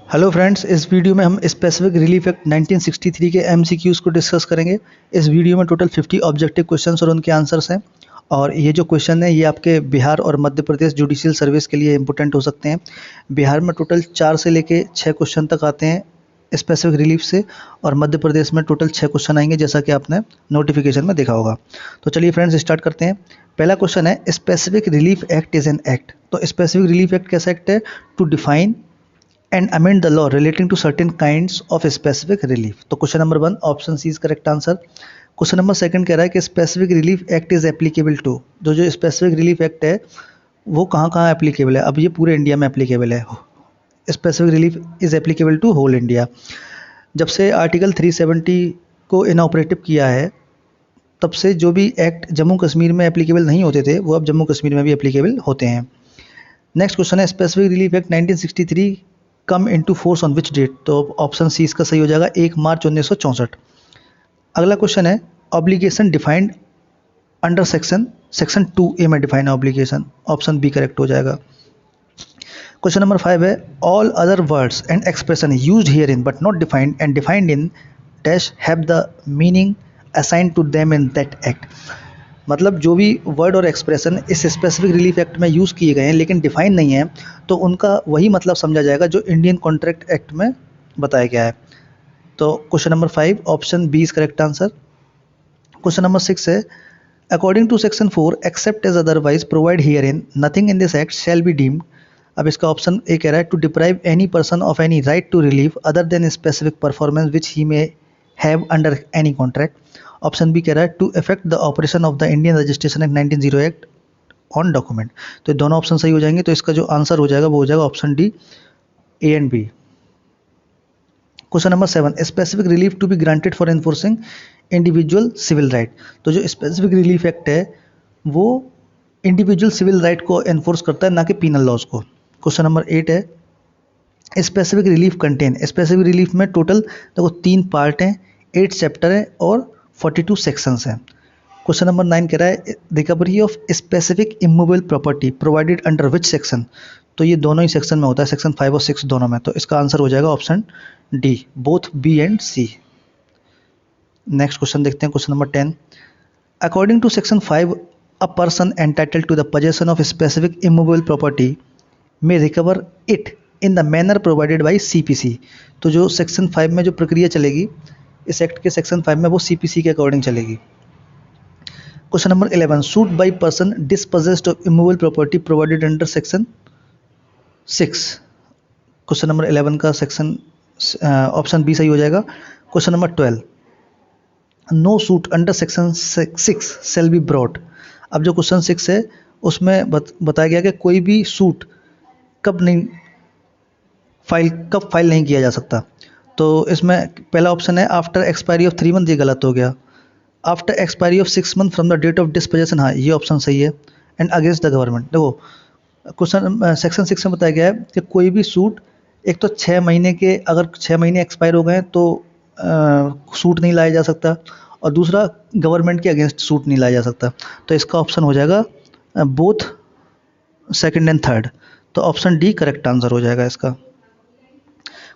Hello friends, इस video में हम स्पेसिफिक रिलीफ एक्ट 1963 के एमसीक्यूज़ को डिस्कस करेंगे। इस वीडियो में टोटल 50 ऑब्जेक्टिव क्वेश्चंस और उनके आंसर्स हैं। और ये जो क्वेश्चन है ये आपके बिहार और मध्य प्रदेश जुडिशियल सर्विस के लिए इंपॉर्टेंट हो सकते हैं। बिहार में टोटल 4 से लेके 6 क्वेश्चन तक आते हैं स्पेसिफिक रिलीफ से, और मध्य प्रदेश में टोटल 6 क्वेश्चन आएंगे, जैसा कि आपने नोटिफिकेशन में देखा होगा। तो चलिए फ्रेंड्स, स्टार्ट करते हैं। पहला क्वेश्चन है, specific relief act is an act. तो स्पेसिफिक रिलीफ एक्ट कैसा एक्ट है? To define and amend the law relating to certain kinds of specific relief। तो question number 1 option C is correct answer. Question number 2 कह रहा है कि specific relief act is applicable to. जो specific relief act है वो कहाँ कहाँ एप्लीकेबल है? अब ये पूरे इंडिया में एप्लीकेबल है। Specific relief is applicable to whole India. जब से आर्टिकल 370 को इनऑपरेटिव किया है, तब से जो भी एक्ट जम्मू कश्मीर में एप्लीकेबल नहीं होते थे वो अब जम्मू कश्मीर में भी एप्लीकेबल होते हैं। नेक्स्ट क्वेश्चन है, specific relief act 1963 come into force on which date? तो ऑप्शन सी इसका सही हो जाएगा, 1 मार्च 1964। अगला क्वेश्चन है, obligation defined under section 2A में define obligation. Option B correct हो जाएगा। क्वेश्चन नंबर 5 है, all other words and expression used here in but not defined and defined in dash have the meaning assigned to them in that act. मतलब जो भी word और expression इस specific relief act में use किए गए हैं लेकिन डिफाइन नहीं है, तो उनका वही मतलब समझा जाएगा जो इंडियन कॉन्ट्रैक्ट एक्ट में बताया गया है। तो question number 5 option B is correct answer. Question number 6 है, according to section 4 except as otherwise provide here in nothing in this act shall be deemed. अब इसका ऑप्शन ए कह रहा है, to deprive any person of any right to relief other than specific performance which he may have under any contract. Option B कह रहा है, to effect the operation of the Indian registration act 1908 act on document. तो ये दोनों option सही हो जाएंगे। तो इसका जो आंसर हो जाएगा वो हो जाएगा option D, A and B. Question number 7, specific relief to be granted for enforcing individual civil right. तो जो स्पेसिफिक रिलीफ एक्ट है वो इंडिविजुअल सिविल राइट को एनफोर्स करता है, ना कि पीनल लॉज को। क्वेश्चन नंबर 8 है, specific relief contain. Specific relief में टोटल देखो 3 पार्ट हैं, 8 चैप्टर हैं और 42 सेक्शंस हैं। क्वेश्चन नंबर 9 कह रहा है, recovery of specific immovable property provided under which section? तो ये दोनों ही सेक्शन में होता है, सेक्शन 5 और 6 दोनों में। तो इसका आंसर हो जाएगा option D, both B and C. Next question देखते हैं, question number 10, according to section 5 a person entitled to the possession of specific immovable property may recover it in the manner provided by CPC। तो जो section 5 में जो प्रक्रिया चलेगी इस act के सेक्शन 5 में, वो CPC के अकॉर्डिंग चलेगी। Question number 11, suit by person dispossessed of immovable property provided under section 6। Question number 11 का सेक्शन ऑप्शन बी सही हो जाएगा। Question number 12, no suit under section 6 shall be brought. अब जो क्वेश्चन 6 है उसमें बताया गया कि कोई भी सूट कब फाइल नहीं किया जा सकता। तो इसमें पहला ऑप्शन है, आफ्टर एक्सपायरी ऑफ 3 मंथ, ये गलत हो गया। After expiry of 6 month from the date of disposition, हाँ ये ऑप्शन सही है। And against the government. देखो क्वेश्चन सेक्शन 6 में बताया गया है कि कोई भी सूट, एक तो 6 महीने के, अगर 6 महीने एक्सपायर हो गए तो सूट नहीं लाया जा सकता, और दूसरा गवर्नमेंट के अगेंस्ट सूट नहीं लाया जा सकता। तो इसका ऑप्शन हो जाएगा बोथ सेकंड एंड थर्ड। तो ऑप्शन डी करेक्ट आंसर हो जाएगा इसका।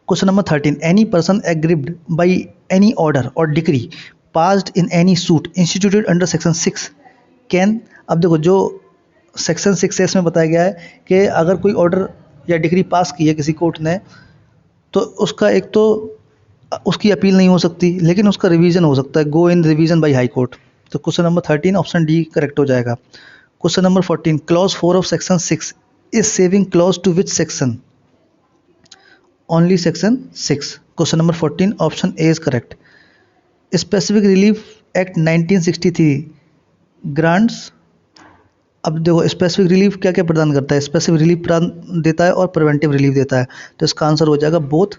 Question number 13, any person aggrieved by any order or decree passed in any suit instituted under section 6 can. अब देखो जो सेक्शन 6 इसमें बताया गया है कि अगर कोई ऑर्डर या डिक्री पास की है किसी कोर्ट ने, तो उसका एक तो उसकी अपील नहीं हो सकती, लेकिन उसका रिवीजन हो सकता है, go in revision by high court. तो question number 13 option D correct हो जाएगा। Question number 14, clause 4 of section 6 is saving clause to which section? Only section 6। Question number 14 option A is correct. Specific relief act 1963 grants. अब देखो specific relief क्या क्या प्रदान करता है? स्पेसिफिक रिलीफ प्रदान देता है और प्रिवेंटिव रिलीफ देता है। तो इसका आंसर हो जाएगा both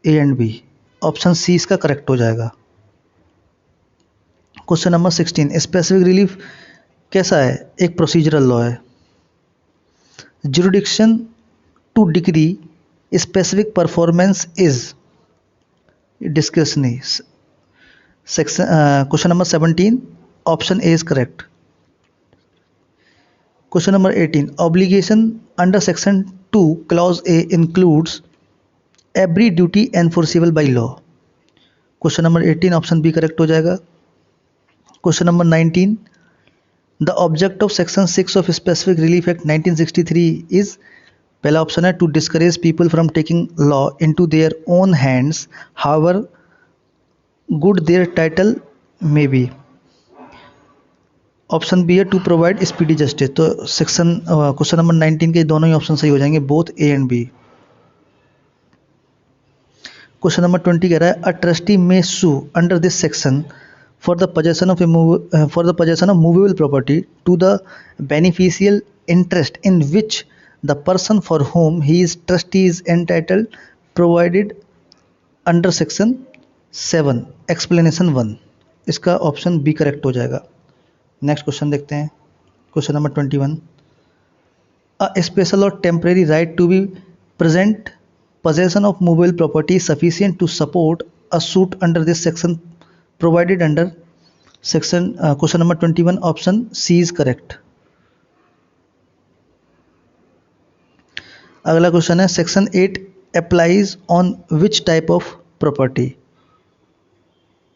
A and B. Option C इसका करेक्ट हो जाएगा। क्वेश्चन नंबर 16, स्पेसिफिक रिलीफ कैसा है? एक प्रोसीजरल लॉ है। Jurisdiction to decree specific performance is discretionary. Section question number 17 option A is correct. Question number 18, obligation under section 2 clause A includes every duty enforceable by law. Question number 18 option B correct हो जाएगा। Question number 19, the object of section 6 of specific relief act 1963 is, पहला option है to discourage people from taking law into their own hands however good their title may be. Option B है to provide speedy justice. तो section question number 19 के दोनों ही option सही हो जाएंगे, both A and B. Question number 20 कह रहा है a trustee may sue under this section for the possession of movable property to the beneficial interest in which the person for whom he is trustee is entitled provided under section 7 explanation 1। इसका option B correct हो जाएगा। Next question देखते हैं। Question number 21, a special और temporary right to be present possession of movable property is sufficient to support a suit under this section provided under section question number 21 option C is correct। अगला question है section 8 applies on which type of property,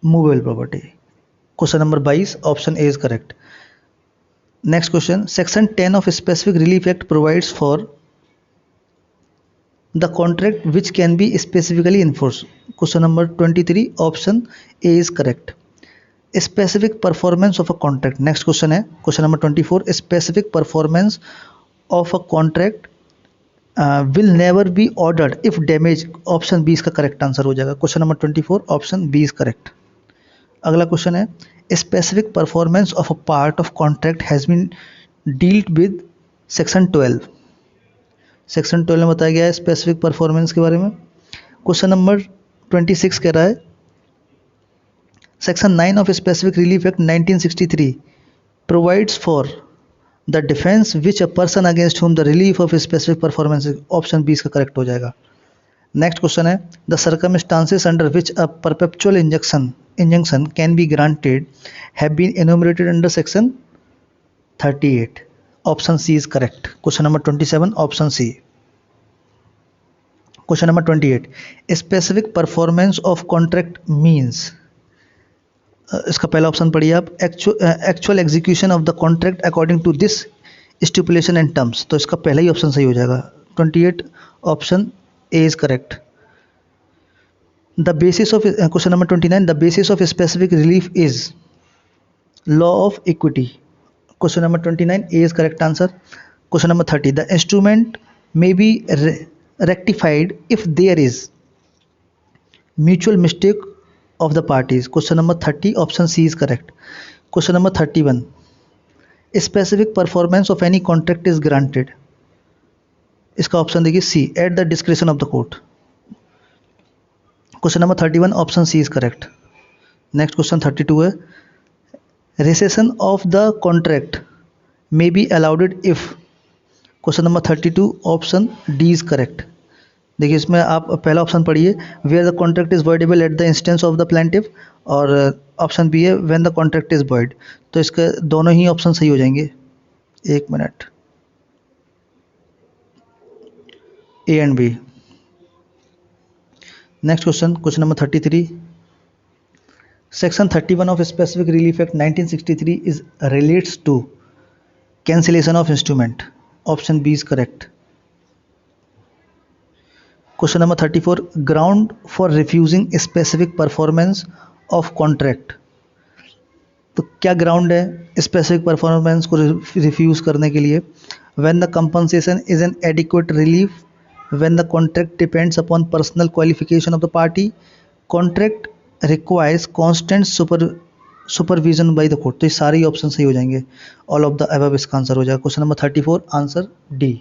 movable property। Question number 22 option A is correct. Next question section 10 of specific relief act provides for the contract which can be specifically enforce. Question number 23 option A is correct. Specific performance of a contract. Next question है question number 24 specific performance of a contract will never be ordered if damage. Option B इसका correct answer हो जाएगा। Question number 24 option B is correct. अगला question है specific performance of a part of contract has been dealt with section 12। Section 12 में बताया गया है specific performance के बारे में। क्वेश्चन नंबर 26 कह रहा है section 9 of specific relief act 1963 provides for the defence which a person against whom the relief of specific performance. Option B इसका करेक्ट हो जाएगा। नेक्स्ट क्वेश्चन है the circumstances under which a perpetual injunction can be granted have been enumerated under section 38। option C is correct। question number 27 option C। question number 28 specific performance of contract means। इसका पहला option पढ़िए आप actual execution of the contract according to this stipulation and terms. तो इसका पहला ही option सही हो जाएगा। 28 option A is correct. The basis of question number 29 the basis of specific relief is law of equity। question number 29 A is correct answer। question number 30 the instrument may be rectified if there is mutual mistake of the parties। question number 30 option C is correct। question number 31 specific performance of any contract is granted। इसका option देखिए C at the discretion of the court। Question number 31 option C is correct. Next question 32 है rescission of the contract may be allowed if. Question number 32 option D is correct. देखिए इसमें आप पहला option पढ़िए where the contract is voidable at the instance of the plaintiff और option B है when the contract is void. तो इसके दोनों ही ऑप्शन सही हो जाएंगे। एक minute A and B. Next question question number 33 section 31 of specific relief act 1963 is relates to cancellation of instrument. Option B is correct. Question number 34 ground for refusing specific performance of contract. तो क्या ground है specific performance को refuse करने के लिए। When the compensation is an adequate relief, when the contract depends upon personal qualification of the party, contract requires constant supervision by the court। तो ये सारे ऑप्शन सही हो जाएंगे। ऑल ऑफ द अबव इसका आंसर हो जाएगा। Question number 34 answer D.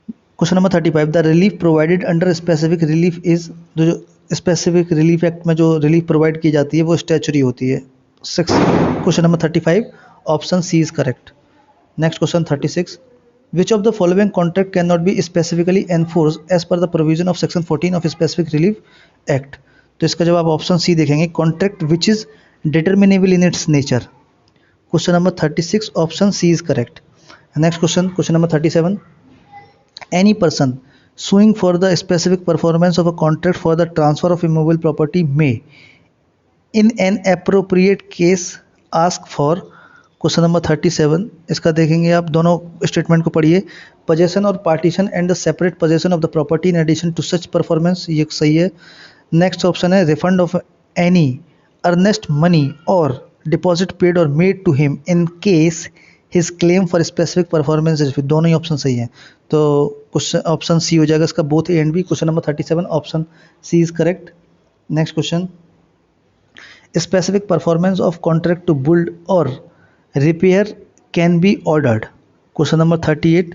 Question number 35 the relief provided under specific relief is. जो स्पेसिफिक रिलीफ एक्ट में जो रिलीफ प्रोवाइड की जाती है वो स्टैचुरी होती है। Question number 35 option C is correct. Next question 36 Which of the following contract cannot be specifically enforced as per the provision of section 14 of Specific Relief Act। तो इसका जब आप ऑप्शन सी देखेंगे contract which is determinable in its nature। Question number 36 option C is correct. Next question question number 37 any person suing for the specific performance of a contract for the transfer of immovable property may in an appropriate case ask for। Question number 37, इसका देखेंगे आप, दोनों statement को पढ़िए। Possession और partition and the separate possession of the property in addition to such performance, ये सही है। नेक्स्ट ऑप्शन है refund of any earnest money और डिपॉजिट पेड और made to him in case his claim for specific performance, दोनों ही option सही हैं। तो क्वेश्चन ऑप्शन सी हो जाएगा इसका, both A and B. Question number 37 option C is correct. Next question, specific performance of contract to build or repair can be ordered। Question number 38,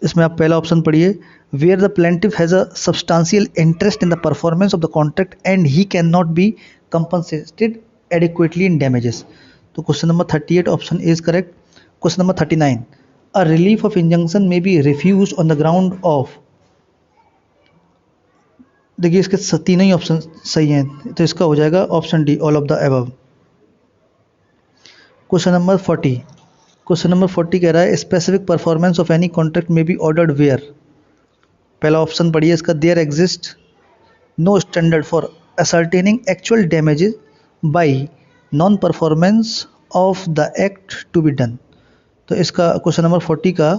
इसमें आप पहला ऑप्शन पढ़िए, where the plaintiff has a substantial interest in the performance of the contract and he cannot be compensated adequately in damages। तो question number 38 option A is correct. Question number 39, a relief of injunction may be refused on the ground of, देखिए इसके तीनों ही option सही हैं, तो इसका हो जाएगा option D, all of the above. Question number 40, question number 40 कह रहा है specific performance of any contract may be ordered where. पहला ऑप्शन पढ़िए इसका, there exist no standard for ascertaining actual damages by non performance of the act to be done. तो इसका question number 40 का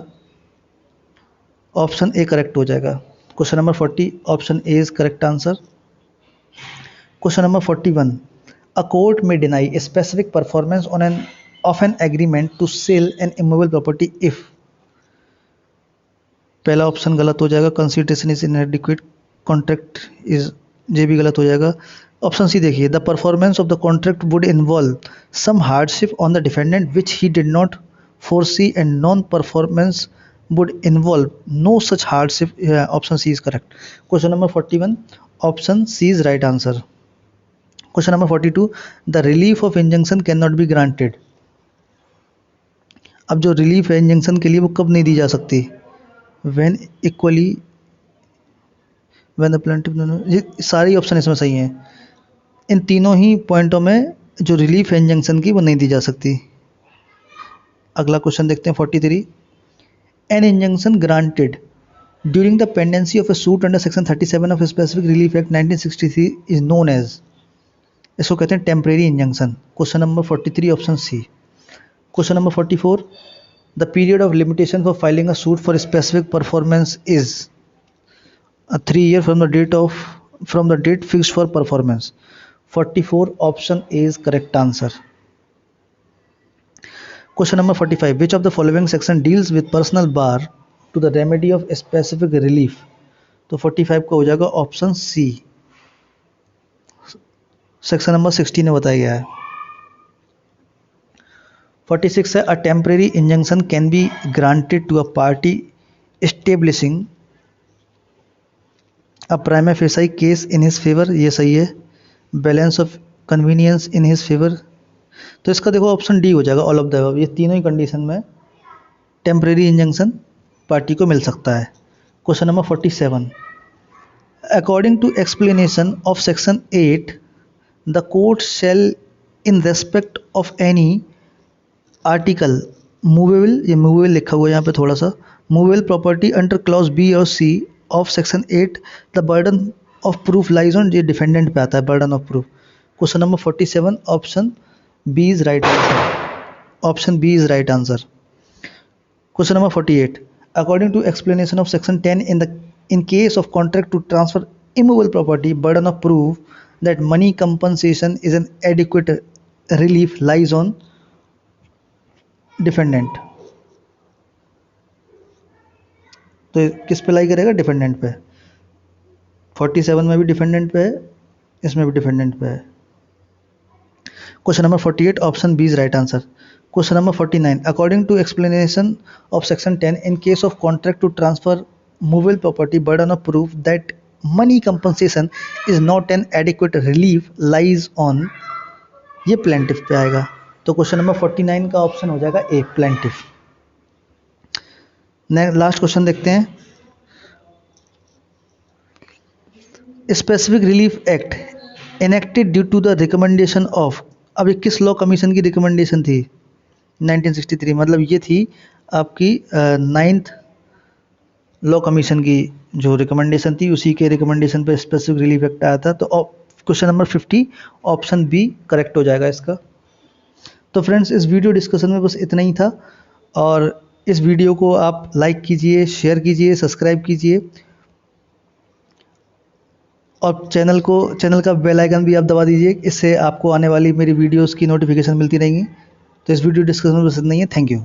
option A correct हो जाएगा। Question number 40 option A is correct answer. Question number 41, a court may deny a specific performance on an of an agreement to sell an immovable property if. पहला option गलत हो जाएगा, consideration is inadequate, contract is, ये भी गलत हो जाएगा। Option C देखिए, the performance of the contract would involve some hardship on the defendant which he did not foresee and non performance would involve no such hardship। Option C is correct। Question number 41 option C is right answer। Question number 42, the relief of injunction cannot be granted। अब जो relief है injunction के लिए वो कब नहीं दी जा सकती, when equally when the plaintiff, ये सारी ऑप्शन इसमें सही हैं। इन तीनों ही पॉइंटों में जो रिलीफ है इंजंक्शन की वो नहीं दी जा सकती। अगला क्वेश्चन देखते हैं 43, an injunction granted during the pendency of a suit under section 37 of Specific Relief Act 1963 is known as, इसको कहते हैं temporary injunction. Question number 43 option C. Question number 44, the period of limitation for filing a suit for specific performance is 3 years from the date fixed for performance। 44 option A is correct answer. Question number 45, which of the following section deals with personal bar to the remedy of specific relief। तो 45 का हो जाएगा option सी, section number 16 में बताया गया है। 46 है, a temporary injunction can be granted to a party establishing a prima facie case in his favor, ये सही है। balance of convenience in his favor, तो इसका देखो ऑप्शन डी हो जाएगा, ऑल ऑफ द अबव। ये तीनों ही कंडीशन में टेम्परेरी इंजंक्शन पार्टी को मिल सकता है। Question number 47, according to explanation of section 8 the court shall in respect of any article movable, ये मूवेबल लिखा हुआ है यहाँ पे थोड़ा सा, movable property under clause B और C of section 8 the burden of proof lies on, ये डिफेंडेंट पे आता है burden of proof. Question number 47 option B is right answer। Option B is right answer। Question number 48, according to explanation of section 10 in case of contract to transfer immovable property, burden of proof that money compensation is an adequate relief lies on defendant। तो किस पे लाई करेगा, defendant पे। 47 में भी defendant पे है, इसमें भी डिफेंडेंट पे है। Question number 48 option B is right answer। Question number 49, according to explanation of section 10 in case of contract to transfer movable property, burden of proof that money compensation is not an adequate relief lies on, ये plaintiff पे आएगा। तो question number 49 का option हो जाएगा ए, plaintiff। Last question देखते हैं, specific relief act enacted due to the recommendation of, अब ये किस लॉ कमीशन की रिकमेंडेशन थी, 1963, मतलब ये थी आपकी 9th लॉ कमीशन की जो रिकमेंडेशन थी उसी के रिकमेंडेशन पे स्पेसिफिक रिलीफ एक्ट आया था। तो question number 50 option B correct हो जाएगा इसका। तो फ्रेंड्स, इस वीडियो डिस्कशन में बस इतना ही था, और इस वीडियो को आप लाइक कीजिए, शेयर कीजिए, सब्सक्राइब कीजिए, और चैनल का बेल आइकन भी आप दबा दीजिए। इससे आपको आने वाली मेरी वीडियोस की नोटिफिकेशन मिलती रहेंगी। तो इस वीडियो डिस्कशन में बस इतना ही है। Thank you.